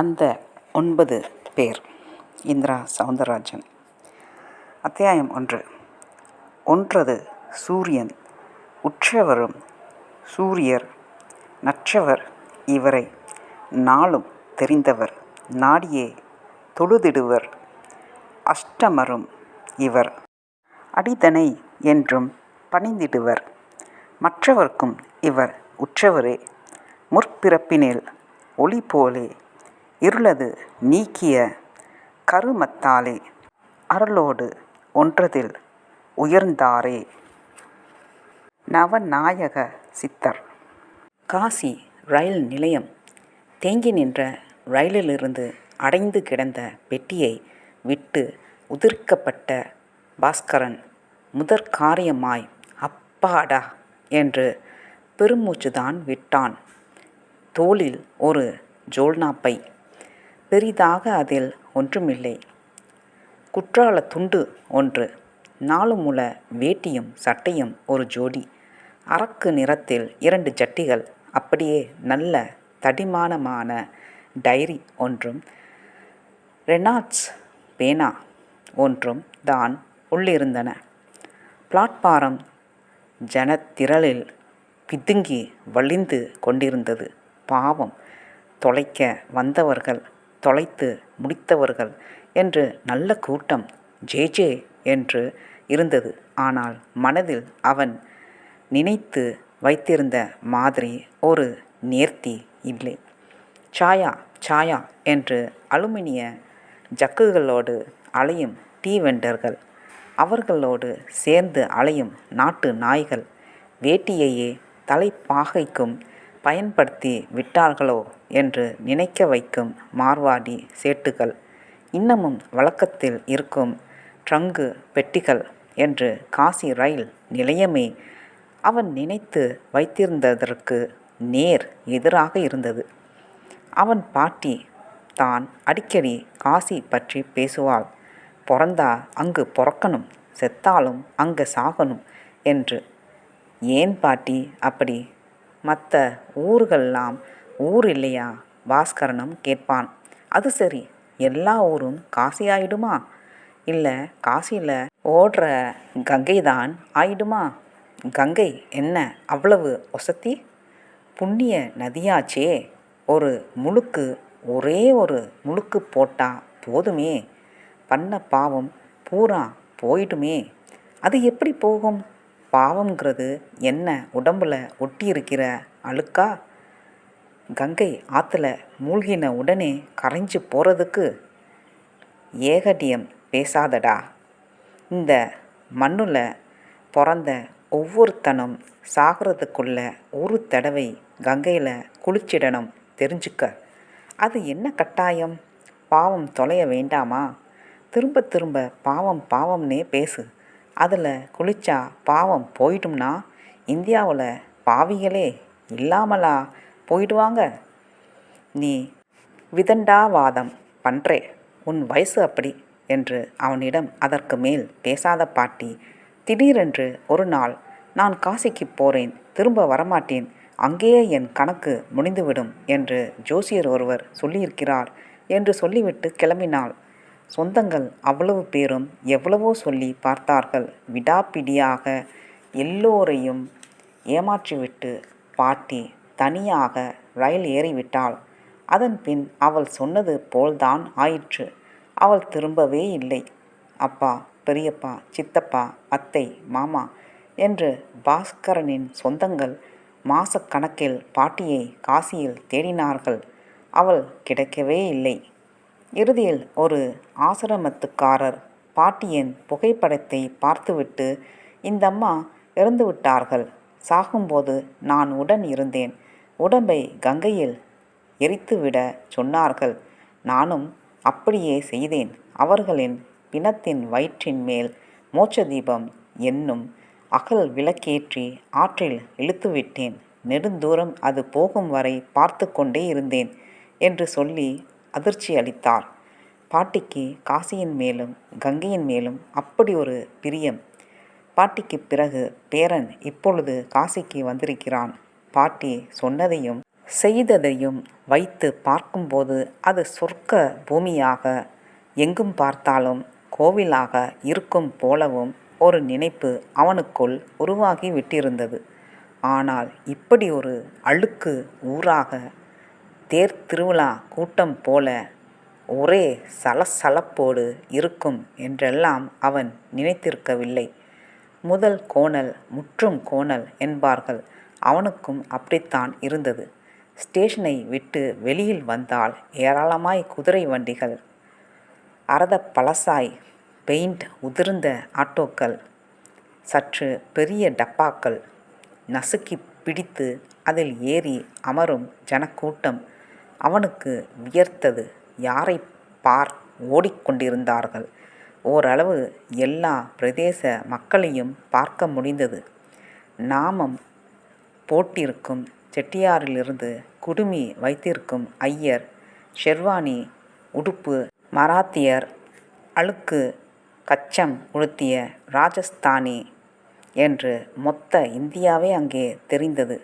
அந்த 9 பேர். இந்திரா சௌந்தரராஜன். அத்தியாயம் 1. ஒன்றது சூரியன். உற்றவரும் சூரியர் நற்றவர் இவரை நாளும் தெரிந்தவர் நாடியே தொழுதிடுவர் அஷ்டமரும் இவர் அடிதனை என்றும் பணிந்திடுவர். மற்றவர்க்கும் இவர் உற்றவரே. முற்பிறப்பினில் ஒளி போலே இருளது நீக்கிய கருமத்தாலே அருளோடு ஒன்றதில் உயர்ந்தாரே. நவநாயக சித்தர். காசி ரயில் நிலையம். தேங்கி நின்ற ரயிலிலிருந்து அடைந்து கிடந்த பெட்டியை விட்டு உதிர்க்கப்பட்ட பாஸ்கரன் முதற்காரியமாய் அப்பாடா என்று பெருமூச்சுதான் விட்டான். தோளில் ஒரு ஜோல்னாப்பை. பெரிதாக அதில் ஒன்றுமில்லை. குற்றால துண்டு ஒன்று, 4 முழ வேட்டியும் சட்டையும் ஒரு ஜோடி, அரக்கு நிறத்தில் 2 ஜட்டிகள், அப்படியே நல்ல தடிமானமான டைரி ஒன்றும் ரெனால்ட்ஸ் பேனா ஒன்றும் தான் உள்ளிருந்தன. பிளாட்பாரம் ஜனத்திரளில் பிதுங்கி வழிந்து கொண்டிருந்தது. பாவம், தொலைக்க வந்தவர்கள், தொலைத்து முடித்தவர்கள் என்று நல்ல கூட்டம் ஜே என்று இருந்தது. ஆனால் மனதில் அவன் நினைத்து வைத்திருந்த மாதிரி ஒரு நேர்த்தி இல்லை. சாயா சாயா என்று அலுமினிய ஜக்குகளோடு அலையும் டீ வெண்டர்கள், அவர்களோடு சேர்ந்து அலையும் நாட்டு நாய்கள், வேட்டியையே தலைப்பாகைக்கும் பயன்படுத்தி விட்டார்களோ என்று நினைக்க வைக்கும் மார்வாடி சேட்டுகள், இன்னமும் வழக்கத்தில் இருக்கும் ட்ரங்கு பெட்டிகள் என்று காசி ரயில் நிலையமே அவன் நினைத்து வைத்திருந்ததற்கு நேர் எதிராக இருந்தது. அவன் பாட்டி தான் அடிக்கடி காசி பற்றி பேசுவாள். பிறந்தா அங்கு பிறக்கணும், செத்தாலும் அங்கே சாகணும் என்று. ஏன் பாட்டி அப்படி? மற்ற ஊர்களெல்லாம் ஊர் இல்லையா? பாஸ்கரனும் கேட்பான். அது சரி, எல்லா ஊரும் காசி ஆயிடுமா? இல்லை காசியில் ஓடுற கங்கை தான் ஆயிடுமா? கங்கை என்ன அவ்வளவு ஒசத்தி? புண்ணிய நதியாச்சே. ஒரு முழுக்கு, ஒரே ஒரு முழுக்கு போட்டா போதுமே, பண்ண பாவம் பூரா போயிடுமே. அது எப்படி போகும்? பாவம்ங்கிறது என்ன உடம்புல ஒட்டி இருக்கிற அழுக்கா? கங்கை ஆற்றுல மூழ்கின உடனே கரைஞ்சு போகிறதுக்கு? ஏகடியம் பேசாதடா. இந்த மண்ணுல பிறந்த ஒவ்வொருத்தனும் சாகிறதுக்குள்ள ஒரு தடவை கங்கையில் குளிச்சிடணும், தெரிஞ்சுக்க. அது என்ன கட்டாயம்? பாவம் தொலைய வேண்டாமா? திரும்ப திரும்ப பாவம் பாவம்னே பேசு. அதில் குளிச்சா பாவம் போயிடும்னா இந்தியாவில் பாவிகளே இல்லாமலா போயிடுவாங்க? நீ விதண்டாவாதம் பண்ணுறே, உன் வயசு அப்படி என்று அவனிடம் அதற்கு மேல் பேசாத பாட்டி திடீரென்று ஒரு நாள், நான் காசிக்கு போகிறேன், திரும்ப வரமாட்டேன், அங்கேயே என் கணக்கு முடிந்துவிடும் என்று ஜோசியர் ஒருவர் சொல்லியிருக்கிறார் என்று சொல்லிவிட்டு கிளம்பினாள். சொந்தங்கள் அவ்வளவு பேரும் எவ்வளவோ சொல்லி பார்த்தார்கள். விடாப்பிடியாக எல்லோரையும் ஏமாற்றிவிட்டு பாட்டி தனியாக ரயில் ஏறிவிட்டாள். அதன் பின் அவள் சொன்னது போல்தான் ஆயிற்று. அவள் திரும்பவே இல்லை. அப்பா, பெரியப்பா, சித்தப்பா, அத்தை, மாமா என்று பாஸ்கரனின் சொந்தங்கள் மாசக்கணக்கில் பாட்டியை காசியில் தேடினார்கள். அவள் கிடைக்கவே இல்லை. இறுதியில் ஒரு ஆசிரமத்துக்காரர் பாட்டியின் புகைப்படத்தை பார்த்துவிட்டு, இந்தம்மா இறந்துவிட்டார்கள், சாகும்போது நான் உடன் இருந்தேன், உடம்பை கங்கையில் எரித்துவிட சொன்னார்கள், நானும் அப்படியே செய்தேன், அவர்களின் பிணத்தின் வயிற்றின் மேல் மோட்ச தீபம் என்னும் அகல் விளக்கேற்றி ஆற்றில் இழுத்துவிட்டேன், நெடுந்தூரம் அது போகும் வரை பார்த்து கொண்டே இருந்தேன் என்று சொல்லி அதிர்ச்சி அளித்தார். பாட்டிக்கு காசியின் மேலும் கங்கையின் மேலும் அப்படி ஒரு பிரியம். பாட்டிக்கு பிறகு பேரன் இப்பொழுது காசிக்கு வந்திருக்கிறான். பாட்டி சொன்னதையும் செய்ததையும் வைத்து பார்க்கும்போது அது சொர்க்க பூமியாக, எங்கும் பார்த்தாலும் கோவிலாக இருக்கும் போலவும் ஒரு நினைப்பு அவனுக்குள் உருவாகி விட்டிருந்தது. ஆனால் இப்படி ஒரு அழுக்கு ஊராக, தேர் திருவிழா கூட்டம் போல ஒரே சலசலப்போடு இருக்கும் என்றெல்லாம் அவன் நினைத்திருக்கவில்லை. முதல் கோணல் முற்றும் கோணல் என்பார்கள். அவனுக்கும் அப்படித்தான் இருந்தது. ஸ்டேஷனை விட்டு வெளியில் வந்தால் ஏராளமாய் குதிரை வண்டிகள், அறத பழசாய் பெயிண்ட் உதிர்ந்த ஆட்டோக்கள், சற்று பெரிய டப்பாக்கள், நசுக்கி பிடித்து அதில் ஏறி அமரும் ஜனக்கூட்டம் அவனுக்கு வியர்த்தது. யாரை பார் ஓடிக்கொண்டிருந்தார்கள். ஓரளவு எல்லா பிரதேச மக்களையும் பார்க்க முடிந்தது. நாமம் போட்டிருக்கும் செட்டியாரிலிருந்து குடுமி வைத்திருக்கும் ஐயர், ஷெர்வானி உடுப்பு மராத்தியர், அழுக்கு கச்சம் உடுத்திய ராஜஸ்தானி என்று மொத்த இந்தியாவே அங்கே தெரிந்தது.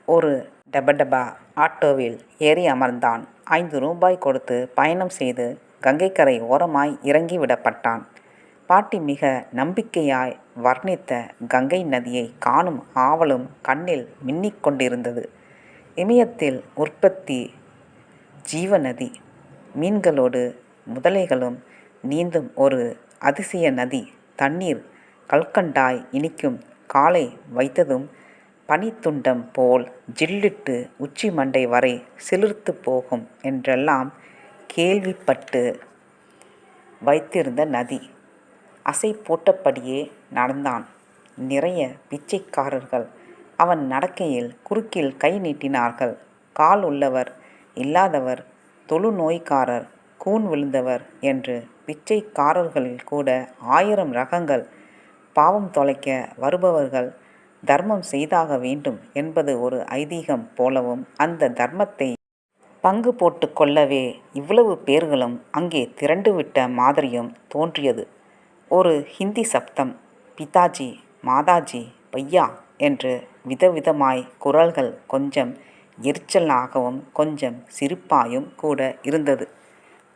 ஒரு டபடபா ஆட்டோவில் ஏறி அமர்ந்தான். 5 ரூபாய் கொடுத்து பயணம் செய்து கங்கைக்கரை ஓரமாய் இறங்கி விடப்பட்டான். பாட்டி மிக நம்பிக்கையாய் வர்ணித்த கங்கை நதியை காணும் ஆவலும் கண்ணில் மின்னிக் கொண்டிருந்தது. இமயத்தில் உற்பத்தி ஜீவநதி, மீன்களோடு முதலைகளும் நீந்தும் ஒரு அதிசய நதி. தண்ணீர் கல்கண்டாய் இனிக்கும். காலை வைத்ததும் பனித்துண்டம் போல் ஜில்லிட்டு உச்சி மண்டை வரை சிலிர்த்து போகும் என்றெல்லாம் கேள்விப்பட்டு வைத்திருந்த நதி. அசை போட்டபடியே நடந்தான். நிறைய பிச்சைக்காரர்கள் அவன் நடக்கையில் குறுக்கில் கை நீட்டினார்கள். கால் உள்ளவர், இல்லாதவர், தொழுநோய்க்காரர், கூன் விழுந்தவர் என்று பிச்சைக்காரர்களில் கூட 1000 ரகங்கள். பாவம் தொலைக்க வருபவர்கள் தர்மம் செய்தாக வேண்டும் என்பது ஒரு ஐதீகம் போலவும், அந்த தர்மத்தை பங்கு போட்டு கொள்ளவே இவ்வளவு பேர்களும் அங்கே திரண்டுவிட்ட மாதிரியும் தோன்றியது. ஒரு ஹிந்தி சப்தம், பிதாஜி, மாதாஜி, பையா என்று விதவிதமாய் குரல்கள் கொஞ்சம் எரிச்சலாகவும் கொஞ்சம் சிரிப்பாயும் கூட இருந்தது.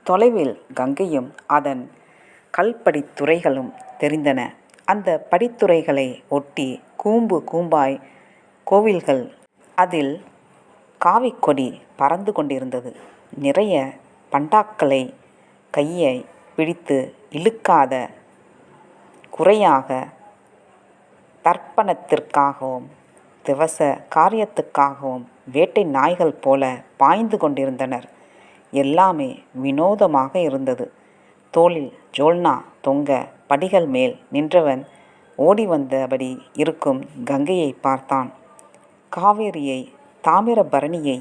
தொலைவில் கங்கையும் அதன் கல்படித்துறைகளும் தெரிந்தன. அந்த படித்துறைகளை ஒட்டி கூம்பு கூம்பாய் கோவில்கள். அதில் காவிக்கொடி பறந்து கொண்டிருந்தது. நிறைய பண்டாக்களை கையை பிடித்து இழுக்காத குறையாக தர்ப்பணத்திற்காகவும் திவச காரியத்துக்காகவும் வேட்டை நாய்கள் போல பாய்ந்து கொண்டிருந்தனர். எல்லாமே வினோதமாக இருந்தது. தோளில் ஜோல்னா தொங்க படிகள் மேல் நின்றவன் ஓடி வந்தபடி இருக்கும் கங்கையை பார்த்தான். காவேரியை, தாமிரபரணியை,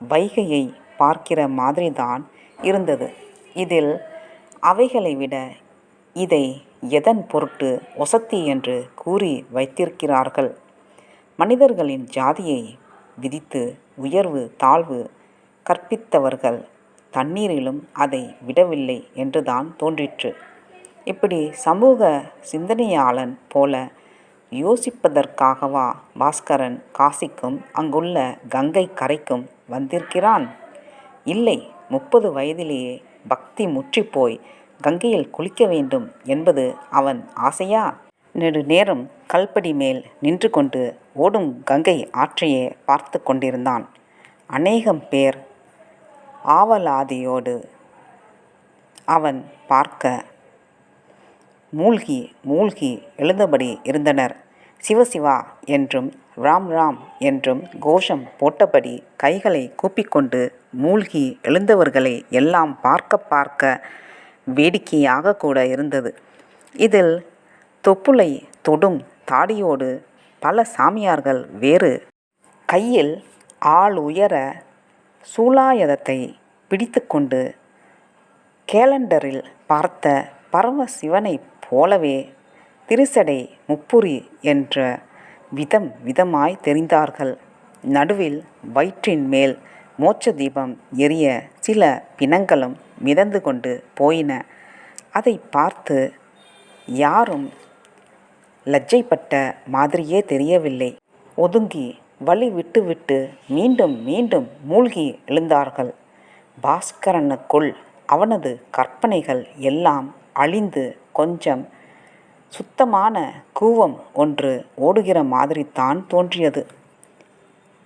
வைகையை பார்க்கிற மாதிரிதான் இருந்தது. இதில் அவைகளை விட இதை எதன் பொருட்டு ஒசத்தி என்று கூறி வைத்திருக்கிறார்கள்? மனிதர்களின் ஜாதியை விதித்து உயர்வு தாழ்வு கற்பித்தவர்கள் தண்ணீரிலும் அதை விடவில்லை என்றுதான் தோன்றிற்று. இப்படி சமூக சிந்தனையாளன் போல யோசிப்பதற்காகவா பாஸ்கரன் காசிக்கும் அங்குள்ள கங்கை கரைக்கும் வந்திருக்கிறான்? இல்லை, 30 வயதிலேயே பக்தி முற்றிப்போய் கங்கையில் குளிக்க வேண்டும் என்பது அவன் ஆசையா? நெடுநேரம் கல்படி மேல் நின்று கொண்டு ஓடும் கங்கை ஆற்றையே பார்த்து கொண்டிருந்தான். அநேகம் பேர் ஆவலாதியோடு அவன் பார்க்க மூழ்கி மூழ்கி எழுந்தபடி இருந்தனர். சிவசிவா என்றும் ராம் ராம் என்றும் கோஷம் போட்டபடி கைகளை கூப்பிக்கொண்டு மூழ்கி எழுந்தவர்களை எல்லாம் பார்க்க பார்க்க வேடிக்கையாக கூட இருந்தது. இதில் தொப்புளை தொடும் தாடியோடு பல சாமியார்கள் வேறு. கையில் ஆள் உயர சூலாயுதத்தை பிடித்து கொண்டு கேலண்டரில் பார்த்த பரமசிவனைப் போலவே திருசடை முப்புரி என்ற விதம் விதமாய் தெரிந்தார்கள். நடுவில் வயிற்றின் மேல் மோட்ச தீபம் எரிய சில பிணங்களும் மிதந்து கொண்டு போயின. அதை பார்த்து யாரும் லஜ்ஜைப்பட்ட மாதிரியே தெரியவில்லை. ஒதுங்கி வழி விட்டுவிட்டு மீண்டும் மீண்டும் மூழ்கி எழுந்தார்கள். பாஸ்கரனுக்குள் அவனது கற்பனைகள் எல்லாம் அழிந்து கொஞ்சம் சுத்தமான கூவம் ஒன்று ஓடுகிற மாதிரித்தான் தோன்றியது.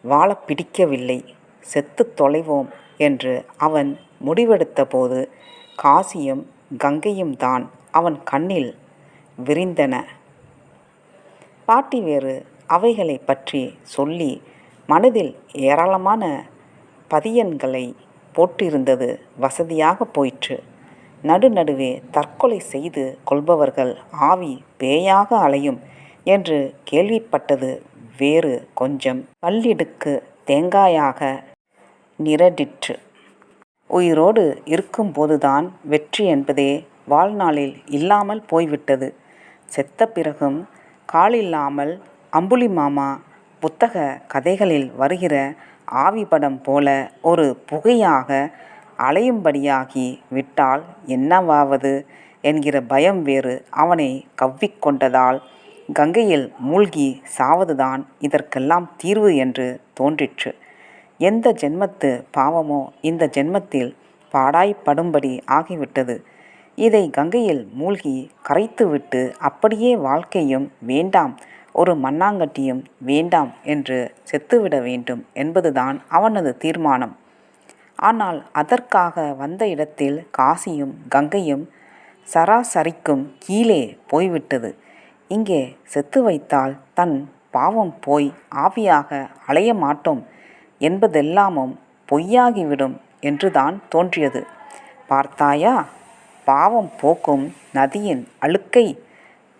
வாழப் பிடிக்கவில்லை, செத்துத் தொலைவோம் என்று அவன் முடிவெடுத்தபோது காசியும் கங்கையும் தான் அவன் கண்ணில் விரிந்தன. பாட்டி வேறு அவைகளை பற்றி சொல்லி மனதில் ஏராளமான பதியன்களை போட்டிருந்தது வசதியாக போயிற்று. நடுநடுவே தற்கொலை செய்து கொள்பவர்கள் ஆவி பேயாக அலையும் என்று கேள்விப்பட்டது வேறு கொஞ்சம் பல்லிடுக்கு தேங்காயாக நிரடிற்று. உயிரோடு இருக்கும்போதுதான் வெற்றி என்பதே வாழ்நாளில் இல்லாமல் போய்விட்டது. செத்த பிறகும் காலில்லாமல் அம்புலிமாமா புத்தக கதைகளில் வருகிற ஆவிபடம் போல ஒரு புகையாக அலையும்படியாகி விட்டால் என்னவாவது என்கிற பயம் வேறு அவனை கவ்விக்கொண்டதால் கங்கையில் மூழ்கி சாவதுதான் இதற்கெல்லாம் தீர்வு என்று தோன்றிற்று. எந்த ஜென்மத்து பாவமோ இந்த ஜென்மத்தில் பாடாய்ப்படும்படி ஆகிவிட்டது. இதை கங்கையில் மூழ்கி கரைத்துவிட்டு அப்படியே வாழ்க்கையும் வேண்டாம், ஒரு மண்ணாங்கட்டியும் வேண்டாம் என்று செத்துவிட வேண்டும் என்பதுதான் அவனது தீர்மானம். ஆனால் அதற்காக வந்த இடத்தில் காசியும் கங்கையும் சராசரிக்கும் கீழே போய்விட்டது. இங்கே செத்து வைத்தால் தன் பாவம் போய் ஆவியாக அலைய மாட்டோம் என்பதெல்லாமும் பொய்யாகிவிடும் என்றுதான் தோன்றியது. பார்த்தாயா, பாவம் போக்கும் நதியின் அழுக்கை,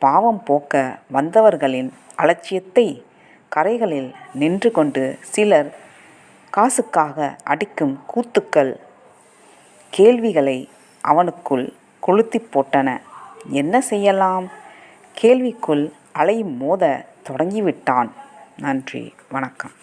பாவம் போக்க வந்தவர்களின் அலட்சியத்தை, கரைகளில் நின்று கொண்டு சிலர் காசுக்காக அடிக்கும் கூத்துக்கள். கேள்விகளை அவனுக்குள் கொளுத்தி போட்டன. என்ன செய்யலாம்? கேள்விக்குள் அலை மோத தொடங்கிவிட்டான். நன்றி, வணக்கம்.